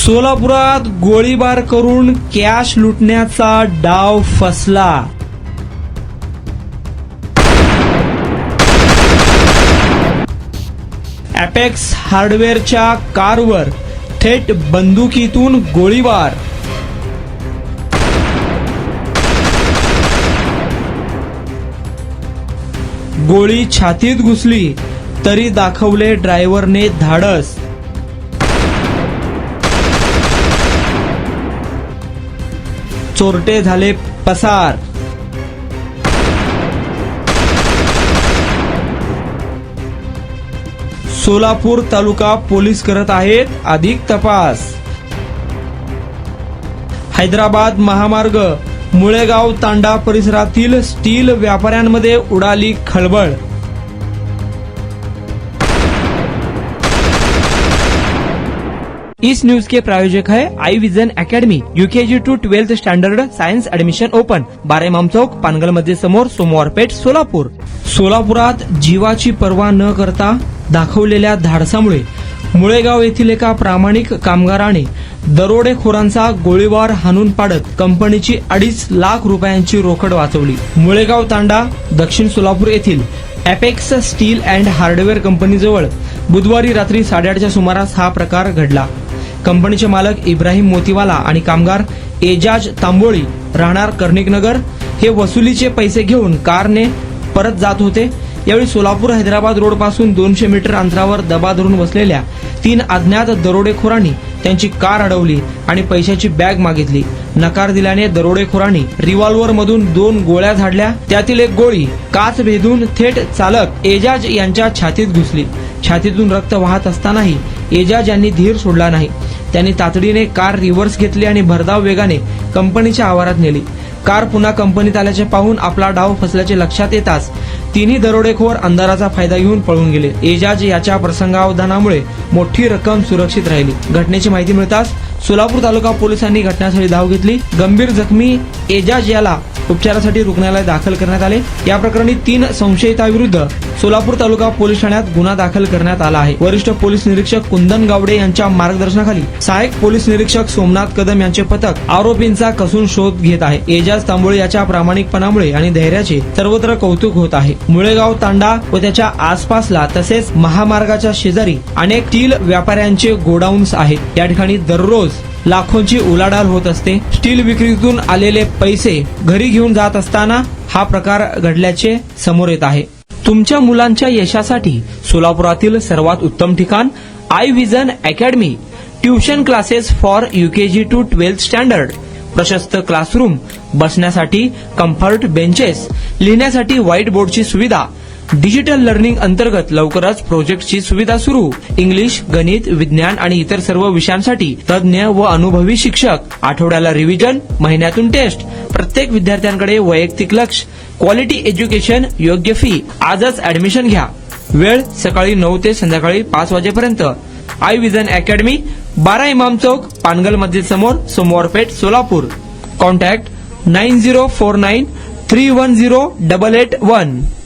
सोलापुरात गोळीबार करून कॅश लुटण्याचा डाव फसला. अपेक्स हार्डवेअरच्या कारवर थेट बंदुकीतून गोळीबार. गोळी छातीत घुसली तरी दाखवले ड्रायव्हरने धाडस. चोरटे झाले पसार. सोलापूर तालुका पोलीस करत आहेत अधिक तपास. हैदराबाद महामार्ग मुळेगाव तांडा परिसरातील स्टील व्यापाऱ्यांमध्ये उडाली खळबळ. इस न्यूज के प्रायोजक है I vision academy. UKG to 12th standard science admission open. बारेमाम चौक, पानगल मध्ये समोर, सोमवारपेठ, सोलापूर. सोलापुरात जीवाची पर्वा न करता दाखवलेल्या धाडसामुळे मुळेगाव येथील एका प्रामाणिक कामगाराने दरोडेखोरांचा गोळीबार हाणून पाडत कंपनीची 2.5 लाख रुपयांची रोकड वाचवली. मुळेगाव तांडा, दक्षिण सोलापूर येथील अपेक्स स्टील अँड हार्डवेअर कंपनीजवळ बुधवारी रात्री 8:30च्या सुमारास हा प्रकार घडला. कंपनीचे मालक इब्राहिम मोतीवाला आणि कामगार एजाज तांबोळी राहणार कर्णिकनगर हे वसुलीचे पैसे घेऊन कारने परत जात होते. यावेळी सोलापूर हैदराबाद रोड पासून 200 मीटर अंतरावर दबा धरून बसलेल्या 3 अज्ञात दरोडेखोरांनी त्यांची कार अडवली आणि पैशाची बॅग मागितली. नकार दिल्याने दरोडेखोरांनी रिव्हॉल्व्हर मधून 2 गोळ्या झाडल्या. त्यातील एक गोळी काच भेदून थेट चालक एजाज यांच्या छातीत घुसली. छातीतून रक्त वाहत असतानाही एजाज यांनी धीर सोडला नाही. त्यांनी तातडीने कार रिव्हर्स घेतली आणि भरधाव वेगाने कंपनीच्या आवारात नेली. कार पुन्हा कंपनीत आल्याचे पाहून आपला डाव फसल्याचे लक्षात येताच तिन्ही दरोडेखोर अंधाराचा फायदा घेऊन पळून गेले. एजाज याच्या प्रसंगावधानामुळे मोठी रक्कम सुरक्षित राहिली. घटनेची माहिती मिळताच सोलापूर तालुका पोलिसांनी घटनास्थळी धाव घेतली. गंभीर जखमी एजाज याला उपचारासाठी रुग्णालयात दाखल करण्यात आले. या प्रकरणी 3 संशयितांविरुद्ध सोलापूर तालुका पोलीस ठाण्यात गुन्हा दाखल करण्यात आला आहे. वरिष्ठ पोलीस निरीक्षक कुंदन गावडे यांच्या मार्गदर्शनाखाली सहाय्यक पोलीस निरीक्षक सोमनाथ कदम यांचे पथक आरोपींचा कसून शोध घेत आहे. एजाज तांबोळी याच्या प्रामाणिकपणामुळे आणि धैर्याचे सर्वत्र कौतुक होत आहे. मुळेगाव तांडा व त्याच्या आसपासला तसेच महामार्गाच्या शेजारी अनेक स्टील व्यापाऱ्यांचे गोडाऊन्स आहेत. या ठिकाणी दररोज लाखोंची उलाढाल होत असते. स्टील विक्रीतून आलेले पैसे घरी घेऊन जात असताना हा प्रकार घडल्याचे समोर येत आहे. तुमच्या मुलांच्या यशासाठी सोलापुरातील सर्वात उत्तम ठिकाण I vision academy. Tuition classes for UKG to 12th standard. प्रशस्त क्लासरूम, बसण्यासाठी कम्फर्ट बेंचेस, लिहिण्यासाठी व्हाईट बोर्डची सुविधा. डिजिटल लर्निंग अंतर्गत लवकरच प्रोजेक्टची सुविधा सुरू. इंग्लिश, गणित, विज्ञान आणि इतर सर्व विषयांसाठी तज्ञ व अनुभवी शिक्षक. आठवड्याला रिव्हिजन, महिन्यातून टेस्ट. प्रत्येक विद्यार्थ्यांकडे वैयक्तिक लक्ष. क्वालिटी एज्युकेशन, योग्य फी. आजच ऍडमिशन घ्या. वेळ सकाळी 9 ते संध्याकाळी 5 वाजेपर्यंत. आई विजन अकॅडमी, 12 इमाम चौक, पानगल मस्जिद समोर, सोमवारपेठ, सोलापूर. कॉन्टॅक्ट 9049310881.